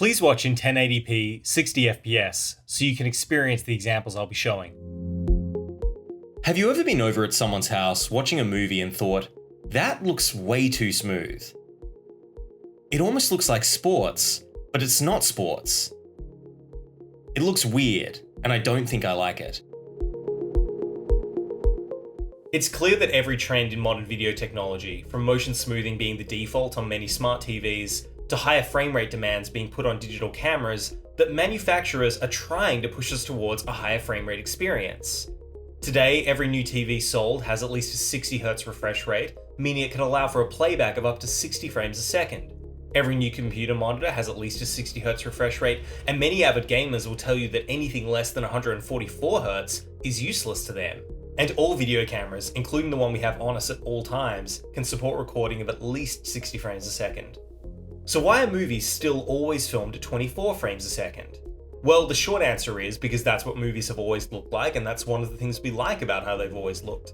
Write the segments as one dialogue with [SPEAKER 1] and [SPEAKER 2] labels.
[SPEAKER 1] Please watch in 1080p 60 FPS so you can experience the examples I'll be showing. Have you ever been over at someone's house watching a movie and thought, that looks way too smooth? It almost looks like sports, but it's not sports. It looks weird, and I don't think I like it. It's clear that every trend in modern video technology, from motion smoothing being the default on many smart TVs, to higher frame rate demands being put on digital cameras, that manufacturers are trying to push us towards a higher frame rate experience. Today, every new TV sold has at least a 60Hz refresh rate, meaning it can allow for a playback of up to 60 frames a second. Every new computer monitor has at least a 60Hz refresh rate, and many avid gamers will tell you that anything less than 144Hz is useless to them. And all video cameras, including the one we have on us at all times, can support recording of at least 60 frames a second. So why are movies still always filmed at 24 frames a second? Well, the short answer is because that's what movies have always looked like, and that's one of the things we like about how they've always looked.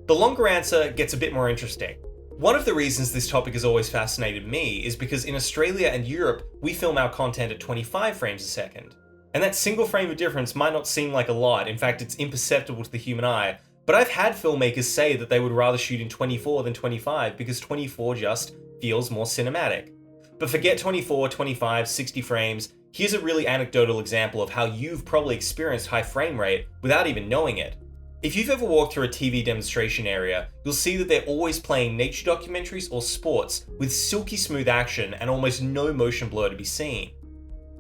[SPEAKER 1] The longer answer gets a bit more interesting. One of the reasons this topic has always fascinated me is because in Australia and Europe, we film our content at 25 frames a second. And that single frame of difference might not seem like a lot, in fact it's imperceptible to the human eye, but I've had filmmakers say that they would rather shoot in 24 than 25 because 24 just feels more cinematic. But forget 24, 25, 60 frames, here's a really anecdotal example of how you've probably experienced high frame rate without even knowing it. If you've ever walked through a TV demonstration area, you'll see that they're always playing nature documentaries or sports with silky smooth action and almost no motion blur to be seen.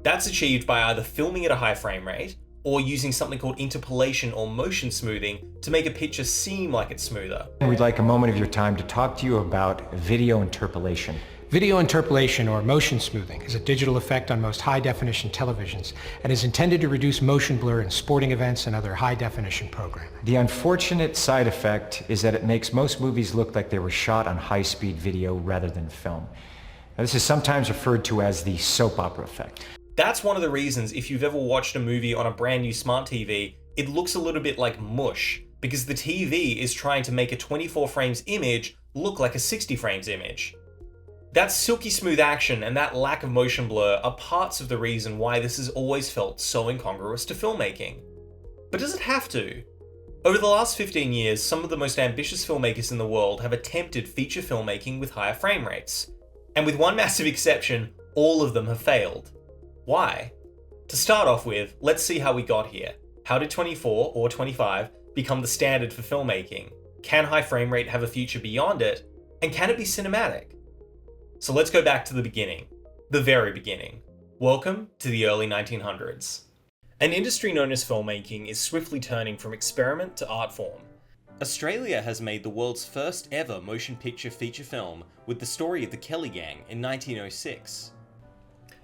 [SPEAKER 1] That's achieved by either filming at a high frame rate, or using something called interpolation or motion smoothing to make a picture seem like it's smoother.
[SPEAKER 2] We'd like a moment of your time to talk to you about video interpolation.
[SPEAKER 3] Video interpolation, or motion smoothing, is a digital effect on most high-definition televisions and is intended to reduce motion blur in sporting events and other high-definition programming.
[SPEAKER 2] The unfortunate side effect is that it makes most movies look like they were shot on high-speed video rather than film. Now, this is sometimes referred to as the soap opera effect.
[SPEAKER 1] That's one of the reasons if you've ever watched a movie on a brand new smart TV, it looks a little bit like mush, because the TV is trying to make a 24 frames image look like a 60 frames image. That silky smooth action and that lack of motion blur are parts of the reason why this has always felt so incongruous to filmmaking. But does it have to? Over the last 15 years, some of the most ambitious filmmakers in the world have attempted feature filmmaking with higher frame rates. And with one massive exception, all of them have failed. Why? To start off with, let's see how we got here. How did 24 or 25 become the standard for filmmaking? Can high frame rate have a future beyond it? And can it be cinematic? So let's go back to the beginning. The very beginning. Welcome to the early 1900s. An industry known as filmmaking is swiftly turning from experiment to art form. Australia has made the world's first ever motion picture feature film with the story of the Kelly Gang in 1906.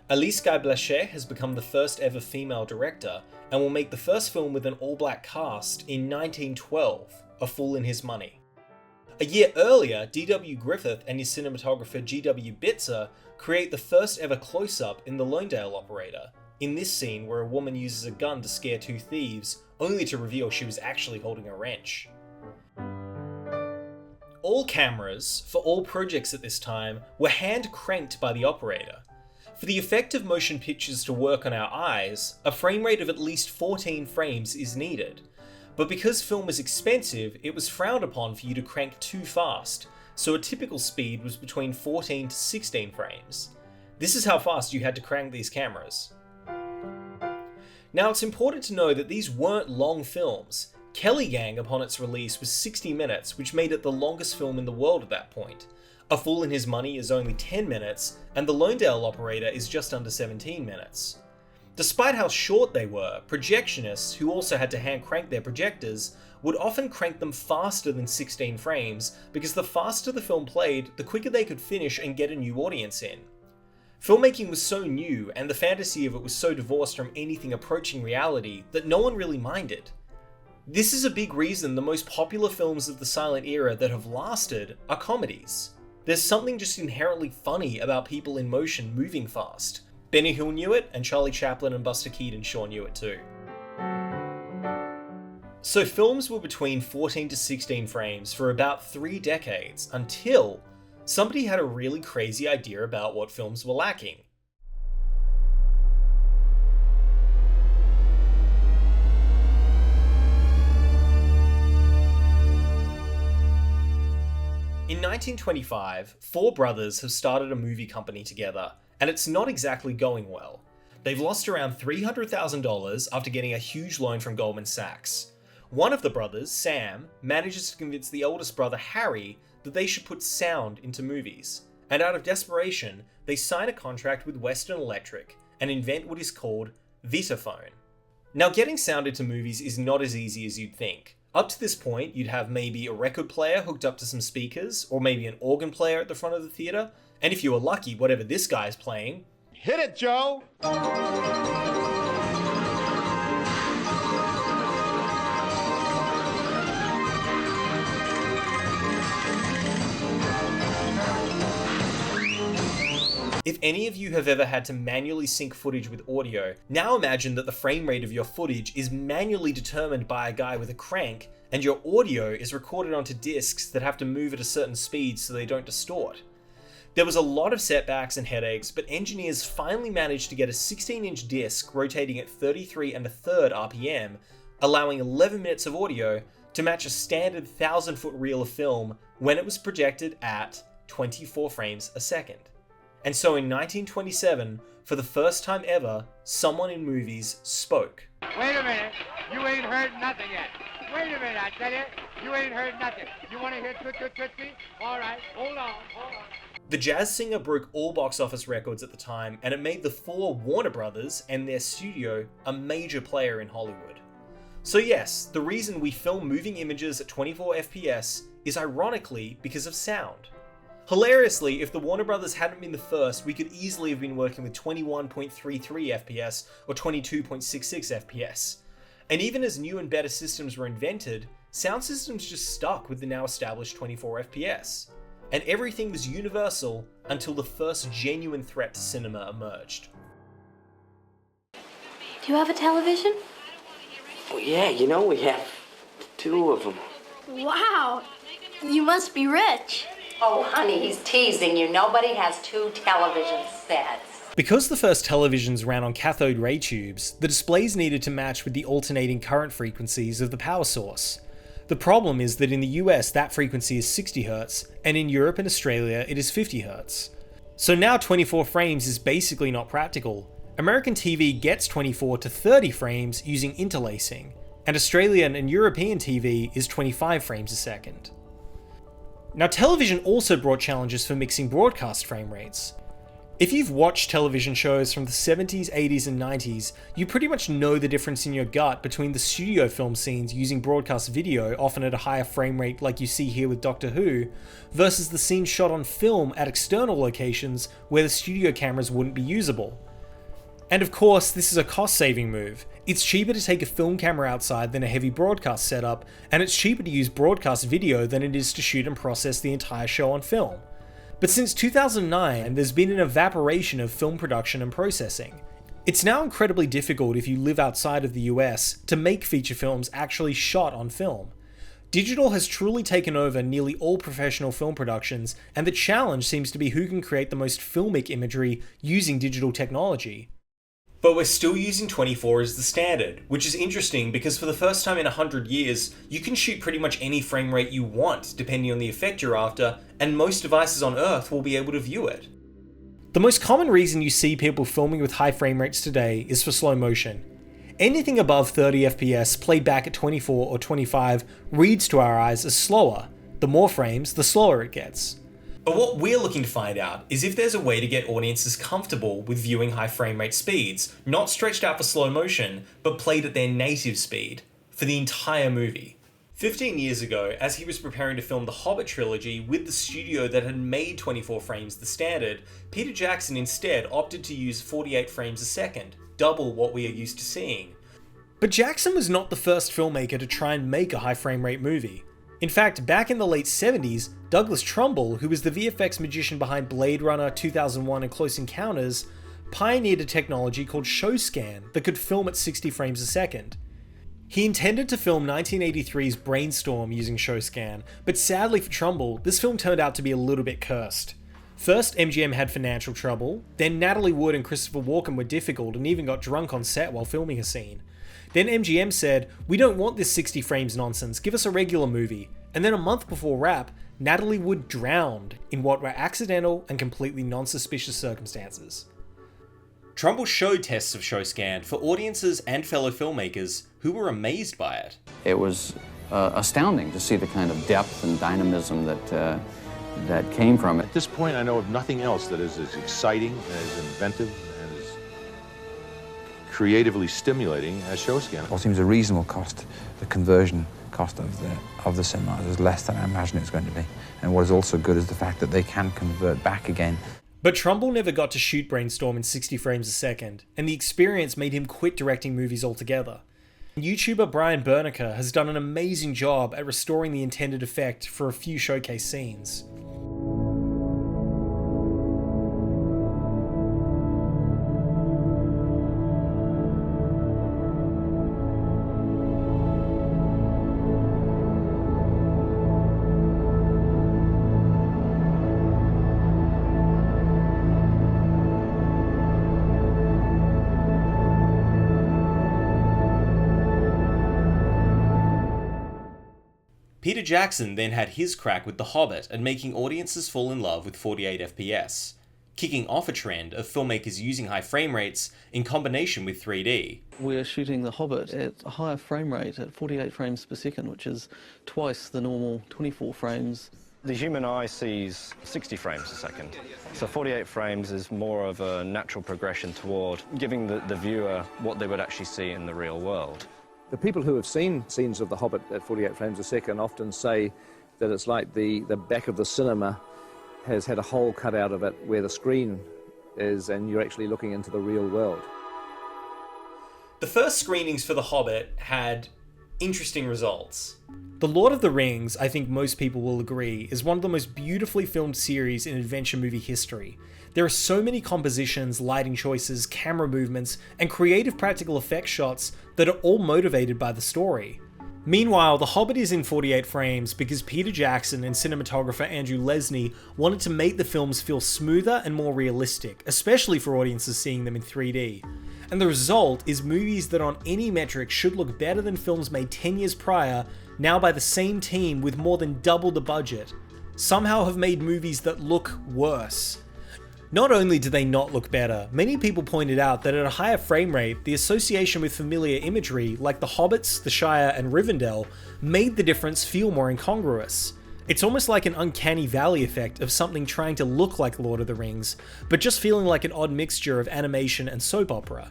[SPEAKER 1] Alice Guy Blaché has become the first ever female director and will make the first film with an all-black cast in 1912, A Fool and His Money. A year earlier, D.W. Griffith and his cinematographer G.W. Bitzer create the first ever close-up in The Lonedale Operator, in this scene where a woman uses a gun to scare two thieves, only to reveal she was actually holding a wrench. All cameras, for all projects at this time, were hand-cranked by the operator. For the effect of motion pictures to work on our eyes, a frame rate of at least 14 frames is needed. But because film was expensive, it was frowned upon for you to crank too fast, so a typical speed was between 14 to 16 frames. This is how fast you had to crank these cameras. Now it's important to know that these weren't long films. Kelly Gang upon its release was 60 minutes, which made it the longest film in the world at that point. A Fool and His Money is only 10 minutes, and The Lonedale Operator is just under 17 minutes. Despite how short they were, projectionists, who also had to hand crank their projectors, would often crank them faster than 16 frames, because the faster the film played, the quicker they could finish and get a new audience in. Filmmaking was so new, and the fantasy of it was so divorced from anything approaching reality, that no one really minded. This is a big reason the most popular films of the silent era that have lasted are comedies. There's something just inherently funny about people in motion moving fast. Benny Hill knew it, and Charlie Chaplin and Buster Keaton sure knew it too. So films were between 14 to 16 frames for about 3 decades, until somebody had a really crazy idea about what films were lacking. 1925, four brothers have started a movie company together, and it's not exactly going well. They've lost around $300,000 after getting a huge loan from Goldman Sachs. One of the brothers, Sam, manages to convince the oldest brother, Harry, that they should put sound into movies. And out of desperation, they sign a contract with Western Electric and invent what is called Vitaphone. Now, getting sound into movies is not as easy as you'd think. Up to this point, you'd have maybe a record player hooked up to some speakers, or maybe an organ player at the front of the theatre, and if you were lucky, whatever this guy's playing.
[SPEAKER 4] Hit it, Joe!
[SPEAKER 1] If any of you have ever had to manually sync footage with audio, now imagine that the frame rate of your footage is manually determined by a guy with a crank, and your audio is recorded onto discs that have to move at a certain speed so they don't distort. There was a lot of setbacks and headaches, but engineers finally managed to get a 16-inch disc rotating at 33 1/3 RPM, allowing 11 minutes of audio to match a standard 1,000-foot reel of film when it was projected at 24 frames a second. And so in 1927, for the first time ever, someone in movies spoke.
[SPEAKER 5] Wait a minute, you ain't heard nothing yet. Wait a minute, I tell you ain't heard nothing. You want to hear Tootsie? All right, hold on.
[SPEAKER 1] The jazz singer broke all box office records at the time, and it made the four Warner Brothers and their studio a major player in Hollywood. So yes, the reason we film moving images at 24 FPS is ironically because of sound. Hilariously, if the Warner Brothers hadn't been the first, we could easily have been working with 21.33 FPS or 22.66 FPS. And even as new and better systems were invented, sound systems just stuck with the now established 24 FPS. And everything was universal until the first genuine threat to cinema emerged.
[SPEAKER 6] Do you have a television?
[SPEAKER 7] Well, yeah, we have two of them.
[SPEAKER 6] Wow, you must be rich.
[SPEAKER 8] Oh, honey, he's teasing you. Nobody has two television sets.
[SPEAKER 1] Because the first televisions ran on cathode ray tubes, the displays needed to match with the alternating current frequencies of the power source. The problem is that in the US that frequency is 60 Hz, and in Europe and Australia it is 50 Hz. So now 24 frames is basically not practical. American TV gets 24 to 30 frames using interlacing, and Australian and European TV is 25 frames a second. Now, television also brought challenges for mixing broadcast frame rates. If you've watched television shows from the 70s, 80s, and 90s, you pretty much know the difference in your gut between the studio film scenes using broadcast video, often at a higher frame rate like you see here with Doctor Who, versus the scenes shot on film at external locations where the studio cameras wouldn't be usable. And of course, this is a cost-saving move. It's cheaper to take a film camera outside than a heavy broadcast setup, and it's cheaper to use broadcast video than it is to shoot and process the entire show on film. But since 2009, there's been an evaporation of film production and processing. It's now incredibly difficult if you live outside of the US to make feature films actually shot on film. Digital has truly taken over nearly all professional film productions, and the challenge seems to be who can create the most filmic imagery using digital technology. But we're still using 24 as the standard, which is interesting because for the first time in 100 years, you can shoot pretty much any frame rate you want, depending on the effect you're after, and most devices on Earth will be able to view it. The most common reason you see people filming with high frame rates today is for slow motion. Anything above 30 FPS played back at 24 or 25 reads to our eyes as slower. The more frames, the slower it gets. But what we're looking to find out is if there's a way to get audiences comfortable with viewing high frame rate speeds, not stretched out for slow motion, but played at their native speed, for the entire movie. 15 years ago, as he was preparing to film the Hobbit trilogy with the studio that had made 24 frames the standard, Peter Jackson instead opted to use 48 frames a second, double what we are used to seeing. But Jackson was not the first filmmaker to try and make a high frame rate movie. In fact, back in the late 70s, Douglas Trumbull, who was the VFX magician behind Blade Runner, 2001 and Close Encounters, pioneered a technology called ShowScan that could film at 60 frames a second. He intended to film 1983's Brainstorm using ShowScan, but sadly for Trumbull, this film turned out to be a little bit cursed. First, MGM had financial trouble, then Natalie Wood and Christopher Walken were difficult and even got drunk on set while filming a scene. Then MGM said, "We don't want this 60 frames nonsense, give us a regular movie," And then a month before wrap, Natalie Wood drowned in what were accidental and completely non-suspicious circumstances. Trumbull showed Tests of Showscan for audiences and fellow filmmakers who were amazed by it.
[SPEAKER 4] It was astounding to see the kind of depth and dynamism that came from it.
[SPEAKER 9] At this point, I know of nothing else that is as exciting, as inventive, and as creatively stimulating as Showscan.
[SPEAKER 10] What seems a reasonable cost, the conversion cost of the cinema, is less than I imagine it's going to be. And what is also good is the fact that they can convert back again.
[SPEAKER 1] But Trumbull never got to shoot Brainstorm in 60 frames a second, and the experience made him quit directing movies altogether. YouTuber Brian Bernicker has done an amazing job at restoring the intended effect for a few showcase scenes. Peter Jackson then had his crack with The Hobbit and making audiences fall in love with 48 FPS, kicking off a trend of filmmakers using high frame rates in combination with 3D.
[SPEAKER 11] We're shooting The Hobbit at a higher frame rate at 48 frames per second, which is twice the normal 24 frames.
[SPEAKER 12] The human eye sees 60 frames a second, so 48 frames is more of a natural progression toward giving the viewer what they would actually see in the real world.
[SPEAKER 13] The people who have seen scenes of The Hobbit at 48 frames a second often say that it's like the back of the cinema has had a hole cut out of it where the screen is, and you're actually looking into the real world.
[SPEAKER 1] The first screenings for The Hobbit had interesting results. The Lord of the Rings, I think most people will agree, is one of the most beautifully filmed series in adventure movie history. There are so many compositions, lighting choices, camera movements, and creative practical effects shots that are all motivated by the story. Meanwhile, The Hobbit is in 48 frames because Peter Jackson and cinematographer Andrew Lesnie wanted to make the films feel smoother and more realistic, especially for audiences seeing them in 3D. And the result is movies that on any metric should look better than films made 10 years prior, now by the same team with more than double the budget, somehow have made movies that look worse. Not only do they not look better, many people pointed out that at a higher frame rate, the association with familiar imagery like the Hobbits, the Shire, and Rivendell made the difference feel more incongruous. It's almost like an uncanny valley effect of something trying to look like Lord of the Rings, but just feeling like an odd mixture of animation and soap opera.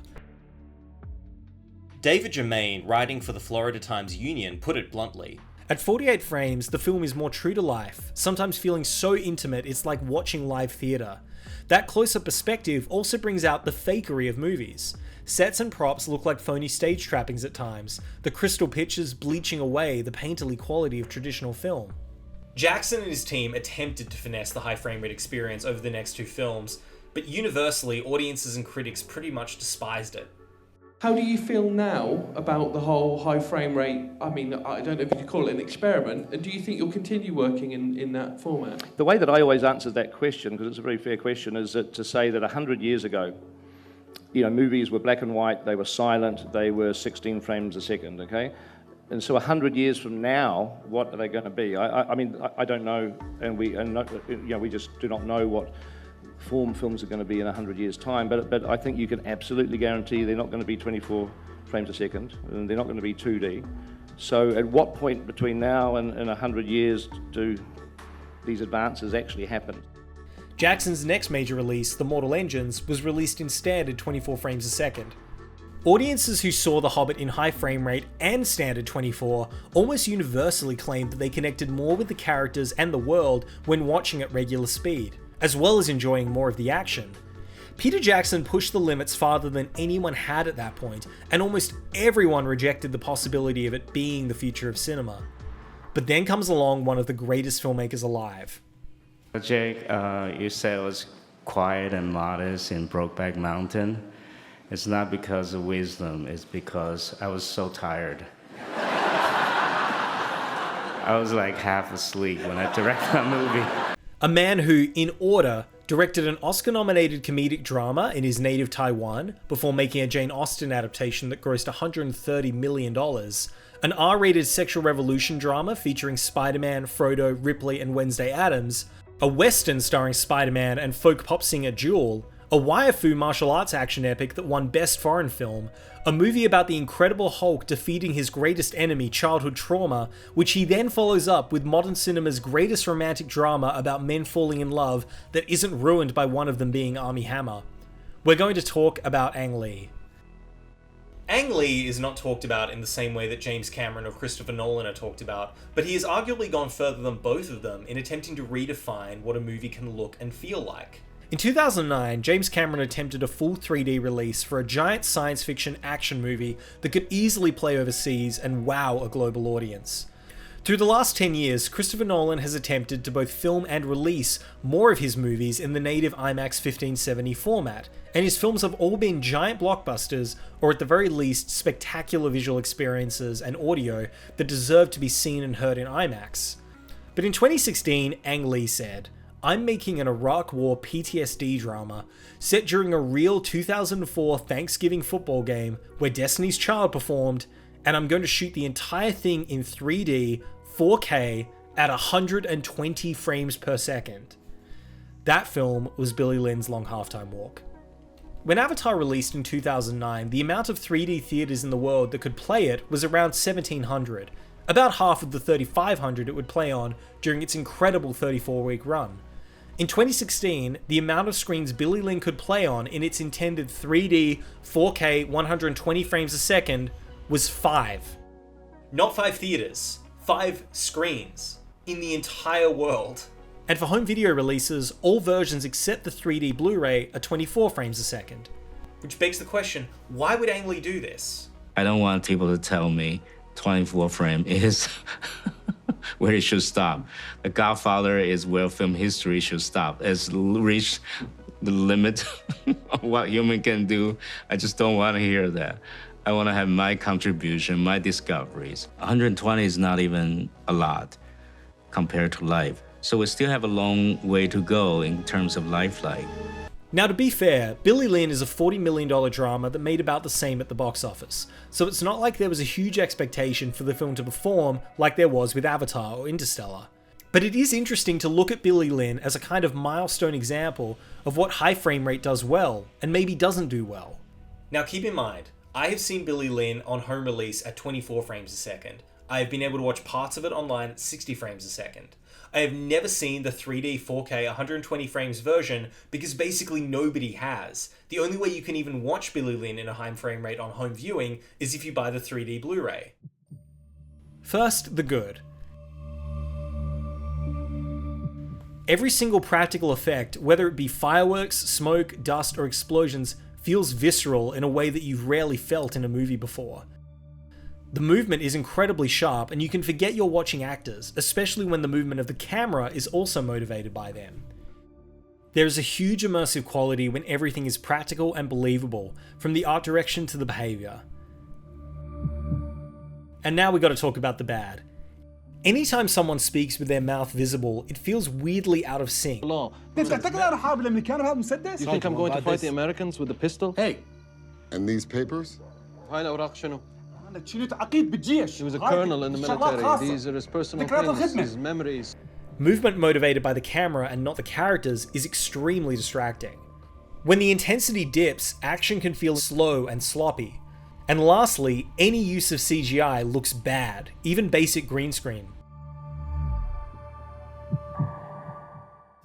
[SPEAKER 1] David Germain, writing for the Florida Times-Union, put it bluntly. At 48 frames, the film is more true to life, sometimes feeling so intimate it's like watching live theatre. That close-up perspective also brings out the fakery of movies. Sets and props look like phony stage trappings at times, the crystal pictures bleaching away the painterly quality of traditional film. Jackson and his team attempted to finesse the high frame rate experience over the next two films, but universally, audiences and critics pretty much despised it.
[SPEAKER 14] How do you feel now about the whole high frame rate? I mean, I don't know if you could call it an experiment. Do you think you'll continue working in that format?
[SPEAKER 13] The way that I always answer that question, because it's a very fair question, is that to say that 100 years ago, movies were black and white, they were silent, they were 16 frames a second, okay? And so 100 years from now, what are they going to be? I mean, I don't know, and we just do not know what form films are going to be in 100 years' time, but I think you can absolutely guarantee they're not going to be 24 frames a second, and they're not going to be 2D. So at what point between now and 100 years do these advances actually happen?
[SPEAKER 1] Jackson's next major release, The Mortal Engines, was released in standard 24 frames a second. Audiences who saw The Hobbit in high frame rate and standard 24 almost universally claimed that they connected more with the characters and the world when watching at regular speed, as well as enjoying more of the action. Peter Jackson pushed the limits farther than anyone had at that point, and almost everyone rejected the possibility of it being the future of cinema. But then comes along one of the greatest filmmakers alive.
[SPEAKER 15] Jake, you said it was quiet and modest in Brokeback Mountain. It's not because of wisdom, it's because I was so tired. I was like half asleep when I directed that movie.
[SPEAKER 1] A man who, in order, directed an Oscar-nominated comedic drama in his native Taiwan before making a Jane Austen adaptation that grossed $130 million, an R-rated sexual revolution drama featuring Spider-Man, Frodo, Ripley, and Wednesday Addams, a western starring Spider-Man and folk pop singer Jewel, a waifu martial arts action epic that won Best Foreign Film, a movie about the Incredible Hulk defeating his greatest enemy, childhood trauma, which he then follows up with modern cinema's greatest romantic drama about men falling in love that isn't ruined by one of them being Armie Hammer. We're going to talk about Ang Lee. Ang Lee is not talked about in the same way that James Cameron or Christopher Nolan are talked about, but he has arguably gone further than both of them in attempting to redefine what a movie can look and feel like. In 2009, James Cameron attempted a full 3D release for a giant science fiction action movie that could easily play overseas and wow a global audience. Through the last 10 years, Christopher Nolan has attempted to both film and release more of his movies in the native IMAX 1570 format, and his films have all been giant blockbusters, or at the very least, spectacular visual experiences and audio that deserve to be seen and heard in IMAX. But in 2016, Ang Lee said, "I'm making an Iraq War PTSD drama set during a real 2004 Thanksgiving football game where Destiny's Child performed, and I'm going to shoot the entire thing in 3D, 4K, at 120 frames per second." That film was Billy Lynn's Long Halftime Walk. When Avatar released in 2009, the amount of 3D theaters in the world that could play it was around 1,700, about half of the 3,500 it would play on during its incredible 34-week run. In 2016, the amount of screens Billy Lynn could play on in its intended 3D, 4K, 120 frames a second was 5. Not 5 theaters, 5 screens in the entire world. And for home video releases, all versions except the 3D Blu-ray are 24 frames a second. Which begs the question, why would Ang Lee do this?
[SPEAKER 15] I don't want people to tell me 24 frame is where it should stop. The Godfather is where film history should stop. It's reached the limit of what human can do. I just don't want to hear that. I want to have my contribution, my discoveries. 120 is not even a lot compared to life. So we still have a long way to go in terms of lifelike.
[SPEAKER 1] Now, to be fair, Billy Lynn is a $40 million drama that made about the same at the box office, so it's not like there was a huge expectation for the film to perform like there was with Avatar or Interstellar. But it is interesting to look at Billy Lynn as a kind of milestone example of what high frame rate does well, and maybe doesn't do well. Now keep in mind, I have seen Billy Lynn on home release at 24 frames a second. I have been able to watch parts of it online at 60 frames a second. I have never seen the 3D 4K 120 frames version because basically nobody has. The only way you can even watch Billy Lynn in a high frame rate on home viewing is if you buy the 3D Blu-ray. First, the good. Every single practical effect, whether it be fireworks, smoke, dust, or explosions, feels visceral in a way that you've rarely felt in a movie before. The movement is incredibly sharp, and you can forget you're watching actors, especially when the movement of the camera is also motivated by them. There is a huge immersive quality when everything is practical and believable, from the art direction to the behaviour. And now we got to talk about the bad. Anytime someone speaks with their mouth visible, it feels weirdly out of sync.
[SPEAKER 11] You think I'm going to fight the Americans with a pistol? Hey!
[SPEAKER 16] And these papers?
[SPEAKER 11] He was a colonel in the military. These are his personal things, his memories.
[SPEAKER 1] Movement motivated by the camera and not the characters is extremely distracting. When the intensity dips, action can feel slow and sloppy. And lastly, any use of CGI looks bad, even basic green screen.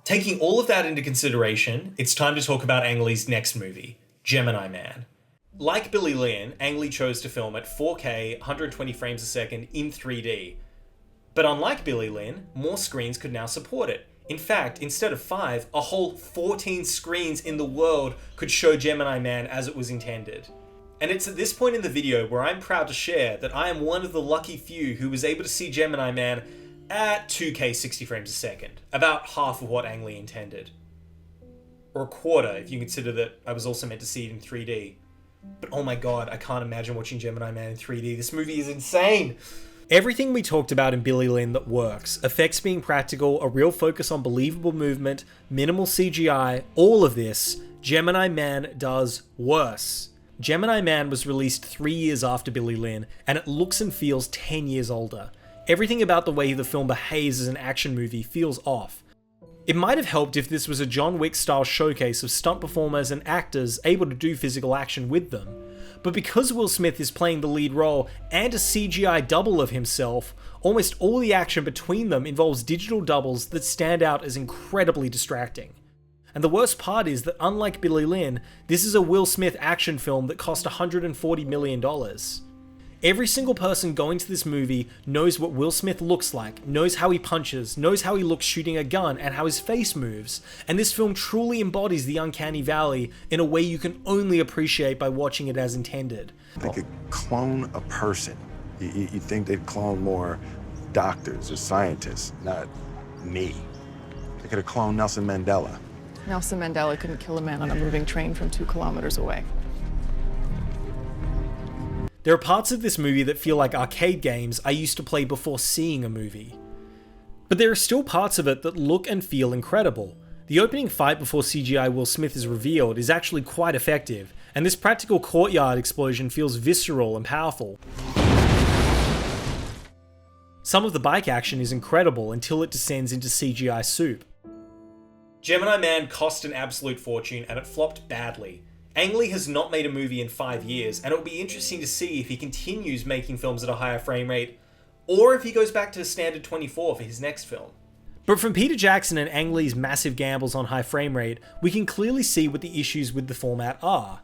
[SPEAKER 1] Taking all of that into consideration, it's time to talk about Ang Lee's next movie, Gemini Man. Like Billy Lynn, Ang Lee chose to film at 4K, 120 frames a second in 3D. But unlike Billy Lynn, more screens could now support it. In fact, instead of 5, a whole 14 screens in the world could show Gemini Man as it was intended. And it's at this point in the video where I'm proud to share that I am one of the lucky few who was able to see Gemini Man at 2K 60 frames a second, about half of what Ang Lee intended. Or a quarter if you consider that I was also meant to see it in 3D. But oh my god, I can't imagine watching Gemini Man in 3D. This movie is insane! Everything we talked about in Billy Lynn that works, effects being practical, a real focus on believable movement, minimal CGI, all of this, Gemini Man does worse. Gemini Man was released 3 years after Billy Lynn, and it looks and feels 10 years older. Everything about the way the film behaves as an action movie feels off. It might have helped if this was a John Wick style showcase of stunt performers and actors able to do physical action with them. But because Will Smith is playing the lead role and a CGI double of himself, almost all the action between them involves digital doubles that stand out as incredibly distracting. And the worst part is that unlike Billy Lynn, this is a Will Smith action film that cost $140 million. Every single person going to this movie knows what Will Smith looks like, knows how he punches, knows how he looks shooting a gun, and how his face moves. And this film truly embodies the uncanny valley in a way you can only appreciate by watching it as intended.
[SPEAKER 17] They could clone a person. You think they'd clone more doctors or scientists, not me. They could have cloned Nelson Mandela.
[SPEAKER 18] Nelson Mandela couldn't kill a man on a moving train from 2 kilometers away.
[SPEAKER 1] There are parts of this movie that feel like arcade games I used to play before seeing a movie. But there are still parts of it that look and feel incredible. The opening fight before CGI Will Smith is revealed is actually quite effective, and this practical courtyard explosion feels visceral and powerful. Some of the bike action is incredible until it descends into CGI soup. Gemini Man cost an absolute fortune and it flopped badly. Ang Lee has not made a movie in 5 years, and it'll be interesting to see if he continues making films at a higher frame rate, or if he goes back to standard 24 for his next film. But from Peter Jackson and Ang Lee's massive gambles on high frame rate, we can clearly see what the issues with the format are.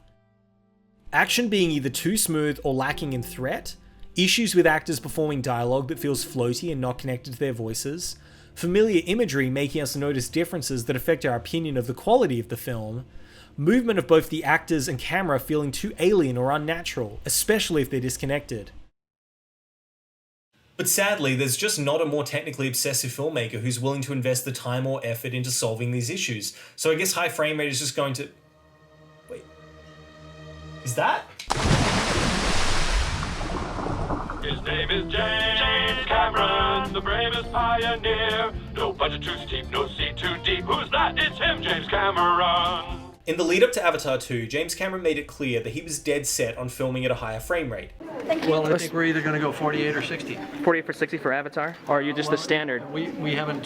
[SPEAKER 1] Action being either too smooth or lacking in threat, issues with actors performing dialogue that feels floaty and not connected to their voices, familiar imagery making us notice differences that affect our opinion of the quality of the film, movement of both the actors and camera feeling too alien or unnatural, especially if they're disconnected. But sadly, there's just not a more technically obsessive filmmaker who's willing to invest the time or effort into solving these issues. So I guess high frame rate is just going to... Wait. Is that?
[SPEAKER 19] His name is James Cameron, the bravest pioneer. No budget too steep, no sea too deep. Who's that? It's him, James Cameron.
[SPEAKER 1] In the lead up to Avatar 2, James Cameron made it clear that he was dead set on filming at a higher frame rate.
[SPEAKER 20] Well, I think we're either going to go 48 or 60.
[SPEAKER 21] 48 for 60 for Avatar, or are you just the standard?
[SPEAKER 20] We haven't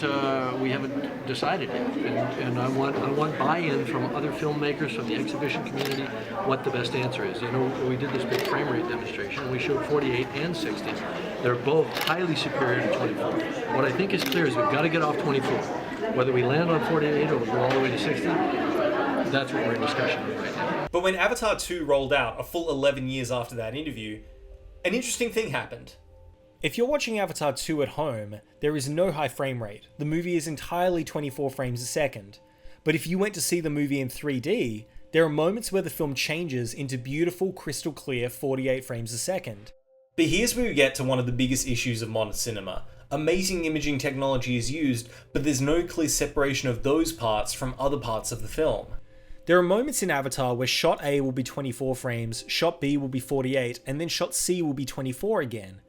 [SPEAKER 20] decided yet, and I want buy-in from other filmmakers, from the exhibition community, what the best answer is. You know, we did this big frame rate demonstration. We showed 48 and 60. They're both highly superior to 24. What I think is clear is we've got to get off 24. Whether we land on 48 or go all the way to 60, that's what we're in discussion with right now.
[SPEAKER 1] But when Avatar 2 rolled out, a full 11 years after that interview, an interesting thing happened. If you're watching Avatar 2 at home, there is no high frame rate. The movie is entirely 24 frames a second. But if you went to see the movie in 3D, there are moments where the film changes into beautiful, crystal clear 48 frames a second. But here's where we get to one of the biggest issues of modern cinema. Amazing imaging technology is used, but there's no clear separation of those parts from other parts of the film. There are moments in Avatar where shot A will be 24 frames, shot B will be 48, and then shot C will be 24 again.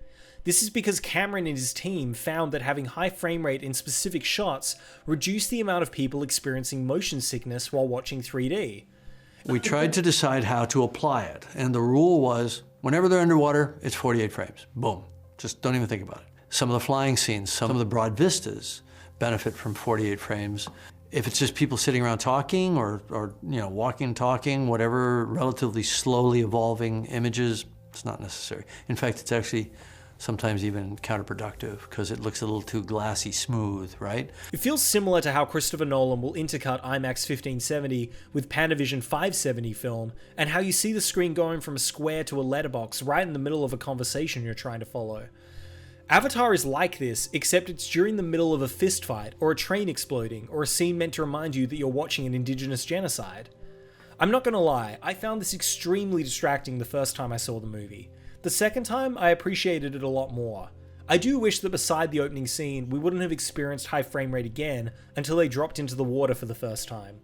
[SPEAKER 1] This is because Cameron and his team found that having high frame rate in specific shots reduced the amount of people experiencing motion sickness while watching 3D.
[SPEAKER 20] We tried to decide how to apply it, and the rule was, whenever they're underwater, it's 48 frames. Boom. Just don't even think about it. Some of the flying scenes, some of the broad vistas benefit from 48 frames. If it's just people sitting around talking or you know, walking and talking, whatever, relatively slowly evolving images, it's not necessary. In fact, it's actually sometimes even counterproductive because it looks a little too glassy smooth, right?
[SPEAKER 1] It feels similar to how Christopher Nolan will intercut IMAX 1570 with Panavision 570 film, and how you see the screen going from a square to a letterbox right in the middle of a conversation you're trying to follow. Avatar is like this, except it's during the middle of a fist fight, or a train exploding, or a scene meant to remind you that you're watching an indigenous genocide. I'm not gonna lie, I found this extremely distracting the first time I saw the movie. The second time, I appreciated it a lot more. I do wish that beside the opening scene, we wouldn't have experienced high frame rate again until they dropped into the water for the first time.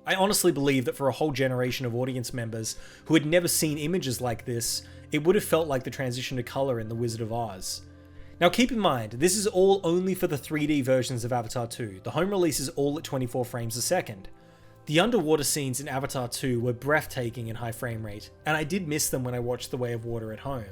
[SPEAKER 1] I honestly believe that for a whole generation of audience members who had never seen images like this, it would have felt like the transition to color in The Wizard of Oz. Now keep in mind, this is all only for the 3D versions of Avatar 2. The home release is all at 24 frames a second. The underwater scenes in Avatar 2 were breathtaking in high frame rate, and I did miss them when I watched The Way of Water at home.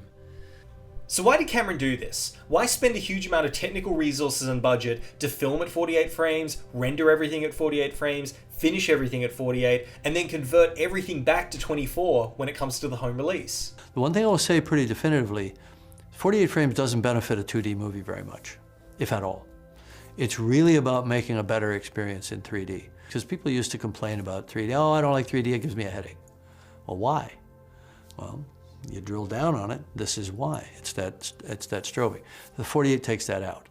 [SPEAKER 1] So why did Cameron do this? Why spend a huge amount of technical resources and budget to film at 48 frames, render everything at 48 frames, finish everything at 48, and then convert everything back to 24 when it comes to the home release?
[SPEAKER 20] The one thing I will say pretty definitively, 48 frames doesn't benefit a 2D movie very much, if at all. It's really about making a better experience in 3D. Because people used to complain about 3D, oh, I don't like 3D, it gives me a headache. Well, why? Well, you drill down on it, this is why. It's that strobing. The 48 takes that out.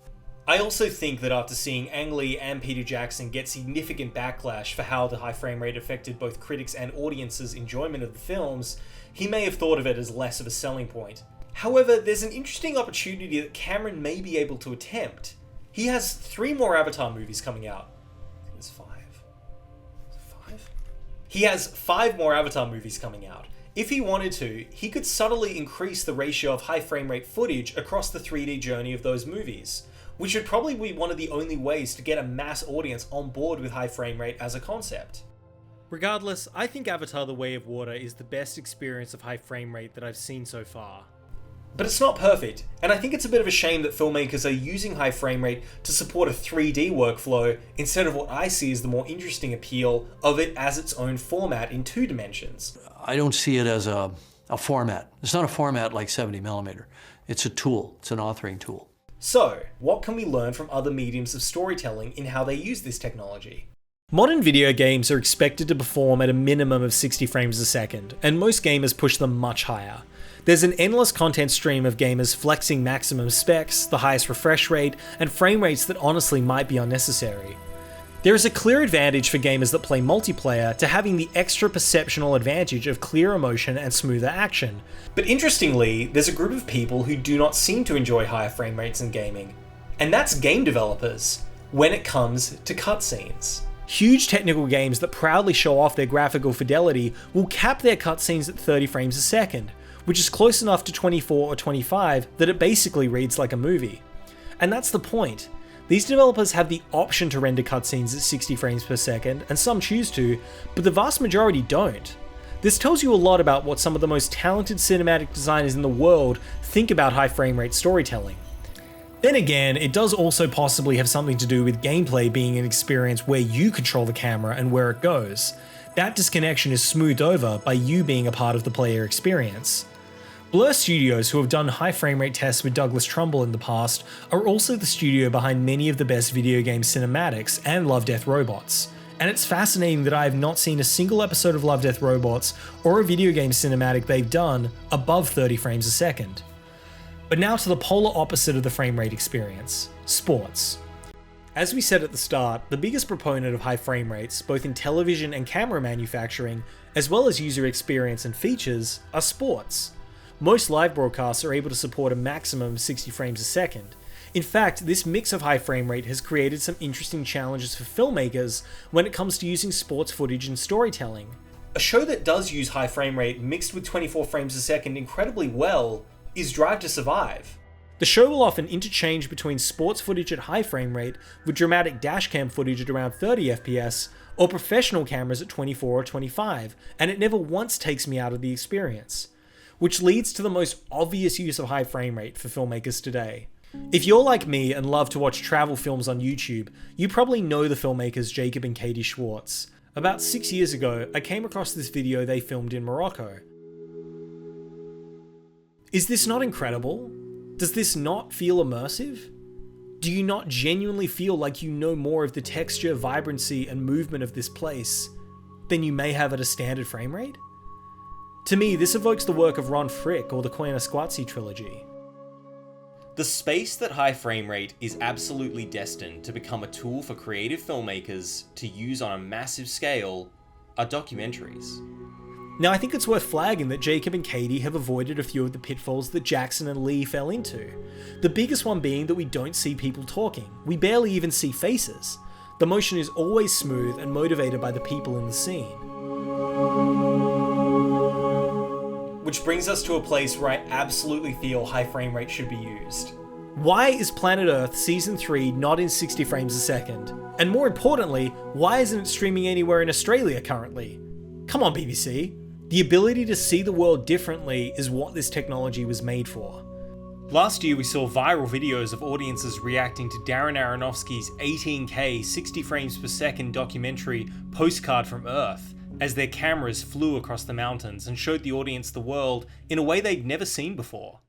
[SPEAKER 1] I also think that after seeing Ang Lee and Peter Jackson get significant backlash for how the high frame rate affected both critics and audiences' enjoyment of the films, he may have thought of it as less of a selling point. However, there's an interesting opportunity that Cameron may be able to attempt. He has 3 more Avatar movies coming out. I think it's 5. He has 5 more Avatar movies coming out. If he wanted to, he could subtly increase the ratio of high frame rate footage across the 3D journey of those movies, which would probably be one of the only ways to get a mass audience on board with high frame rate as a concept. Regardless, I think Avatar: The Way of Water is the best experience of high frame rate that I've seen so far. But it's not perfect, and I think it's a bit of a shame that filmmakers are using high frame rate to support a 3D workflow instead of what I see as the more interesting appeal of it as its own format in 2 dimensions.
[SPEAKER 20] I don't see it as a format. It's not a format like 70mm. It's a tool. It's an authoring tool.
[SPEAKER 1] So, what can we learn from other mediums of storytelling in how they use this technology? Modern video games are expected to perform at a minimum of 60 frames a second, and most gamers push them much higher. There's an endless content stream of gamers flexing maximum specs, the highest refresh rate, and frame rates that honestly might be unnecessary. There is a clear advantage for gamers that play multiplayer to having the extra perceptual advantage of clearer motion and smoother action. But interestingly, there's a group of people who do not seem to enjoy higher frame rates in gaming, and that's game developers, when it comes to cutscenes. Huge technical games that proudly show off their graphical fidelity will cap their cutscenes at 30 frames a second, which is close enough to 24 or 25 that it basically reads like a movie. And that's the point. These developers have the option to render cutscenes at 60 frames per second, and some choose to, but the vast majority don't. This tells you a lot about what some of the most talented cinematic designers in the world think about high frame rate storytelling. Then again, it does also possibly have something to do with gameplay being an experience where you control the camera and where it goes. That disconnection is smoothed over by you being a part of the player experience. Blur Studios, who have done high frame rate tests with Douglas Trumbull in the past, are also the studio behind many of the best video game cinematics and Love, Death, Robots. And it's fascinating that I have not seen a single episode of Love, Death, Robots or a video game cinematic they've done above 30 frames a second. But now to the polar opposite of the frame rate experience, sports. As we said at the start, the biggest proponent of high frame rates, both in television and camera manufacturing, as well as user experience and features, are sports. Most live broadcasts are able to support a maximum of 60 frames a second. In fact, this mix of high frame rate has created some interesting challenges for filmmakers when it comes to using sports footage in storytelling. A show that does use high frame rate mixed with 24 frames a second incredibly well is Drive to Survive. The show will often interchange between sports footage at high frame rate with dramatic dashcam footage at around 30 FPS, or professional cameras at 24 or 25, and it never once takes me out of the experience. Which leads to the most obvious use of high frame rate for filmmakers today. If you're like me and love to watch travel films on YouTube, you probably know the filmmakers Jacob and Katie Schwartz. About 6 years ago, I came across this video they filmed in Morocco. Is this not incredible? Does this not feel immersive? Do you not genuinely feel like you know more of the texture, vibrancy, and movement of this place than you may have at a standard frame rate? To me, this evokes the work of Ron Frick or the Koyaanisqatsi trilogy. The space that high frame rate is absolutely destined to become a tool for creative filmmakers to use on a massive scale are documentaries. Now, I think it's worth flagging that Jacob and Katie have avoided a few of the pitfalls that Jackson and Lee fell into. The biggest one being that we don't see people talking. We barely even see faces. The motion is always smooth and motivated by the people in the scene. Which brings us to a place where I absolutely feel high frame rate should be used.
[SPEAKER 3] Why is Planet Earth Season 3 not in 60 frames a second? And more importantly, why isn't it streaming anywhere in Australia currently? Come on, BBC. The ability to see the world differently is what this technology was made for. Last year we saw viral videos of audiences reacting to Darren Aronofsky's 18K 60 frames per second documentary Postcard from Earth, as their cameras flew across the mountains and showed the audience the world in a way they'd never seen before.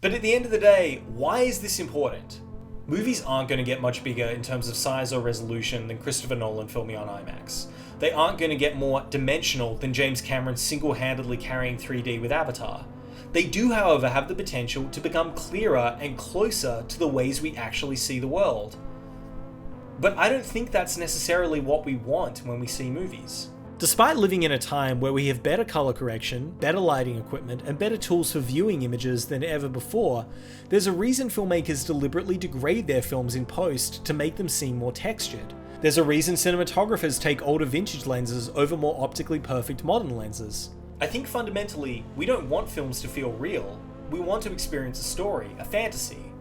[SPEAKER 3] But at the end of the day, why is this important? Movies aren't going to get much bigger in terms of size or resolution than Christopher Nolan filming on IMAX. They aren't going to get more dimensional than James Cameron single-handedly carrying 3D with Avatar. They do, however, have the potential to become clearer and closer to the ways we actually see the world. But I don't think that's necessarily what we want when we see movies. Despite living in a time where we have better color correction, better lighting equipment, and better tools for viewing images than ever before, there's a reason filmmakers deliberately degrade their films in post to make them seem more textured. There's a reason cinematographers take older vintage lenses over more optically perfect modern lenses. I think fundamentally, we don't want films to feel real. We want to experience a story, a fantasy.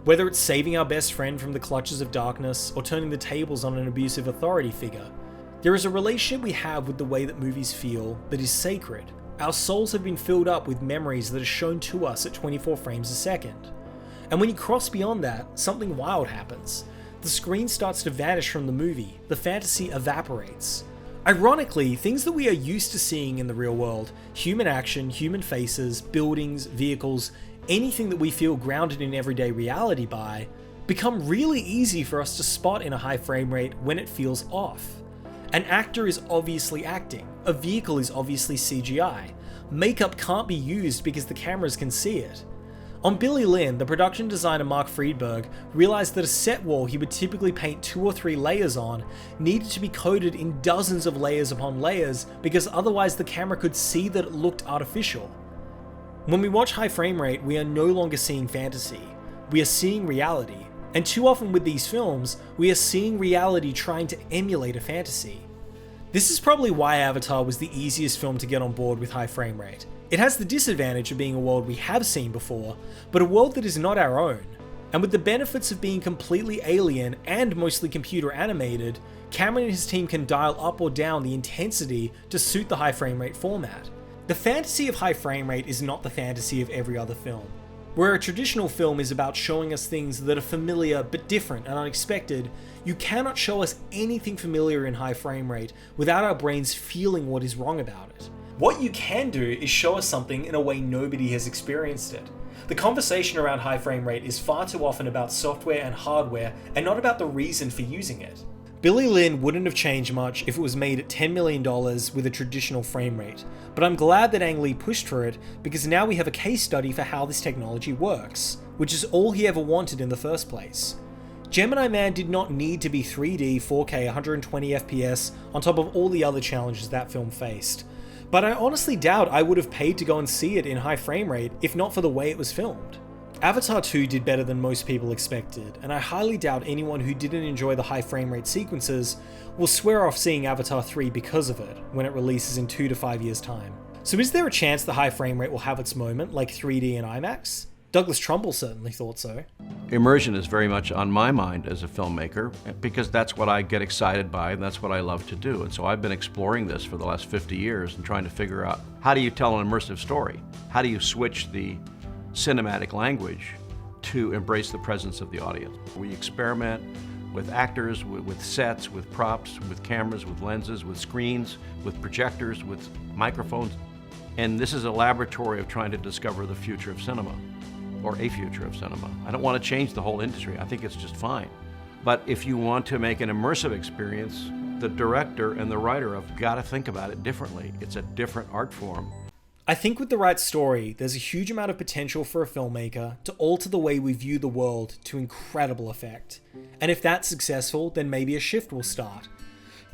[SPEAKER 3] Whether it's saving our best friend from the clutches of darkness or turning the tables on an abusive authority figure, there is a relationship we have with the way that movies feel that is sacred. Our souls have been filled up with memories that are shown to us at 24 frames a second. And when you cross beyond that, something wild happens. The screen starts to vanish from the movie, the fantasy evaporates. Ironically, things that we are used to seeing in the real world, human action, human faces, buildings, vehicles, anything that we feel grounded in everyday reality by, become really easy for us to spot in a high frame rate when it feels off. An actor is obviously acting, a vehicle is obviously CGI, makeup can't be used because the cameras can see it. On Billy Lynn, the production designer Mark Friedberg realized that a set wall he would typically paint 2 or 3 layers on needed to be coated in dozens of layers upon layers because otherwise the camera could see that it looked artificial. When we watch high frame rate, we are no longer seeing fantasy, we are seeing reality. And too often with these films, we are seeing reality trying to emulate a fantasy. This is probably why Avatar was the easiest film to get on board with high frame rate. It has the disadvantage of being a world we have seen before, but a world that is not our own. And with the benefits of being completely alien and mostly computer animated, Cameron and his team can dial up or down the intensity to suit the high frame rate format. The fantasy of high frame rate is not the fantasy of every other film. Where a traditional film is about showing us things that are familiar but different and unexpected, you cannot show us anything familiar in high frame rate without our brains feeling what is wrong about it. What you can do is show us something in a way nobody has experienced it. The conversation around high frame rate is far too often about software and hardware and not about the reason for using it. Billy Lynn wouldn't have changed much if it was made at $10 million with a traditional frame rate, but I'm glad that Ang Lee pushed for it because now we have a case study for how this technology works, which is all he ever wanted in the first place. Gemini Man did not need to be 3D, 4K, 120 FPS on top of all the other challenges that film faced, but I honestly doubt I would have paid to go and see it in high frame rate if not for the way it was filmed. Avatar 2 did better than most people expected, and I highly doubt anyone who didn't enjoy the high frame rate sequences will swear off seeing Avatar 3 because of it when it releases in 2 to 5 years' time. So is there a chance the high frame rate will have its moment like 3D and IMAX? Douglas Trumbull certainly thought so.
[SPEAKER 22] Immersion is very much on my mind as a filmmaker because that's what I get excited by and that's what I love to do. And so I've been exploring this for the last 50 years and trying to figure out how do you tell an immersive story? How do you switch the cinematic language to embrace the presence of the audience? We experiment with actors, with sets, with props, with cameras, with lenses, with screens, with projectors, with microphones. And this is a laboratory of trying to discover the future of cinema, or a future of cinema. I don't want to change the whole industry. I think it's just fine. But if you want to make an immersive experience, the director and the writer have got to think about it differently. It's a different art form.
[SPEAKER 3] I think with the right story, there's a huge amount of potential for a filmmaker to alter the way we view the world to incredible effect. And if that's successful, then maybe a shift will start.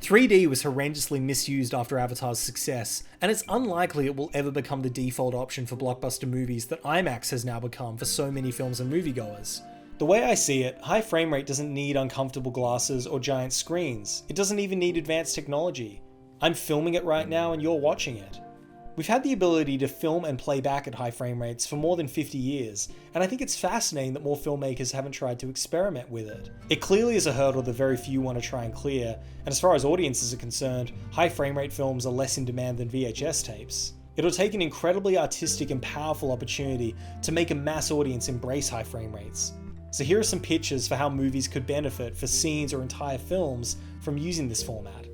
[SPEAKER 3] 3D was horrendously misused after Avatar's success, and it's unlikely it will ever become the default option for blockbuster movies that IMAX has now become for so many films and moviegoers. The way I see it, high frame rate doesn't need uncomfortable glasses or giant screens. It doesn't even need advanced technology. I'm filming it right now and you're watching it. We've had the ability to film and play back at high frame rates for more than 50 years, and I think it's fascinating that more filmmakers haven't tried to experiment with it. It clearly is a hurdle that very few want to try and clear, and as far as audiences are concerned, high frame rate films are less in demand than VHS tapes. It'll take an incredibly artistic and powerful opportunity to make a mass audience embrace high frame rates. So here are some pitches for how movies could benefit for scenes or entire films from using this format.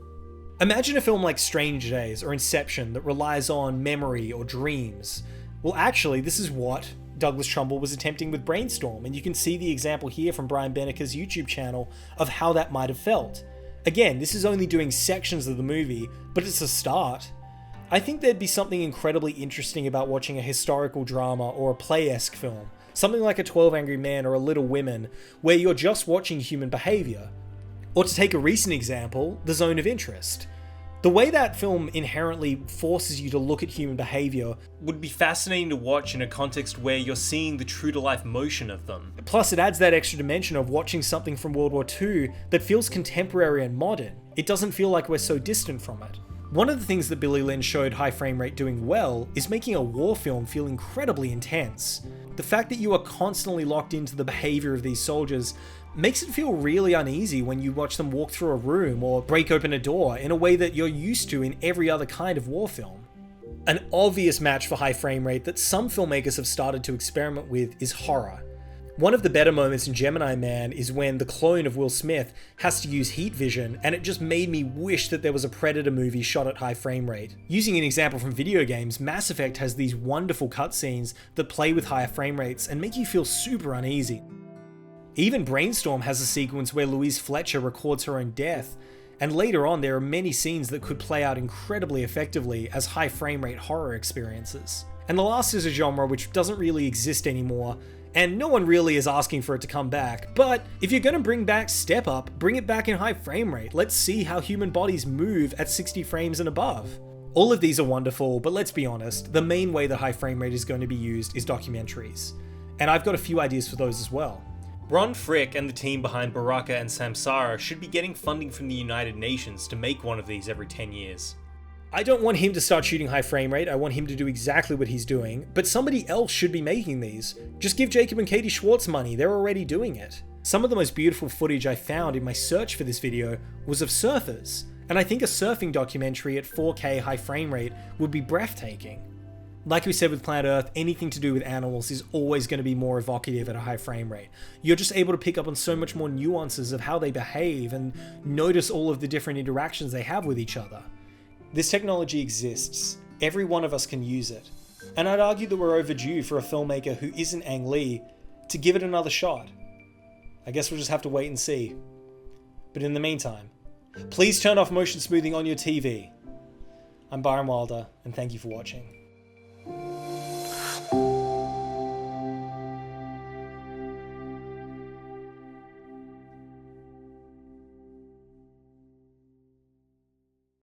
[SPEAKER 3] Imagine a film like Strange Days or Inception that relies on memory or dreams. Well, actually, this is what Douglas Trumbull was attempting with Brainstorm, and you can see the example here from Brian Beneker's YouTube channel of how that might have felt. Again, this is only doing sections of the movie, but it's a start. I think there'd be something incredibly interesting about watching a historical drama or a play-esque film, something like a 12 Angry Men or a Little Women, where you're just watching human behavior. Or to take a recent example, The Zone of Interest. The way that film inherently forces you to look at human behavior
[SPEAKER 1] would be fascinating to watch in a context where you're seeing the true-to-life motion of them.
[SPEAKER 3] Plus, it adds that extra dimension of watching something from World War II that feels contemporary and modern. It doesn't feel like we're so distant from it. One of the things that Billy Lynn showed high frame rate doing well is making a war film feel incredibly intense. The fact that you are constantly locked into the behavior of these soldiers makes it feel really uneasy when you watch them walk through a room or break open a door in a way that you're used to in every other kind of war film. An obvious match for high frame rate that some filmmakers have started to experiment with is horror. One of the better moments in Gemini Man is when the clone of Will Smith has to use heat vision, and it just made me wish that there was a Predator movie shot at high frame rate. Using an example from video games, Mass Effect has these wonderful cutscenes that play with higher frame rates and make you feel super uneasy. Even Brainstorm has a sequence where Louise Fletcher records her own death, and later on there are many scenes that could play out incredibly effectively as high frame rate horror experiences. And the last is a genre which doesn't really exist anymore, and no one really is asking for it to come back, but if you're going to bring back Step Up, bring it back in high frame rate. Let's see how human bodies move at 60 frames and above. All of these are wonderful, but let's be honest, the main way that high frame rate is going to be used is documentaries. And I've got a few ideas for those as well.
[SPEAKER 1] Ron Frick and the team behind Baraka and Samsara should be getting funding from the United Nations to make one of these every 10 years.
[SPEAKER 3] I don't want him to start shooting high frame rate, I want him to do exactly what he's doing, but somebody else should be making these. Just give Jacob and Katie Schwartz money, they're already doing it. Some of the most beautiful footage I found in my search for this video was of surfers, and I think a surfing documentary at 4K high frame rate would be breathtaking. Like we said with Planet Earth, anything to do with animals is always going to be more evocative at a high frame rate. You're just able to pick up on so much more nuances of how they behave and notice all of the different interactions they have with each other. This technology exists. Every one of us can use it. And I'd argue that we're overdue for a filmmaker who isn't Ang Lee to give it another shot. I guess we'll just have to wait and see. But in the meantime, please turn off motion smoothing on your TV. I'm Byron Wilder, and thank you for watching.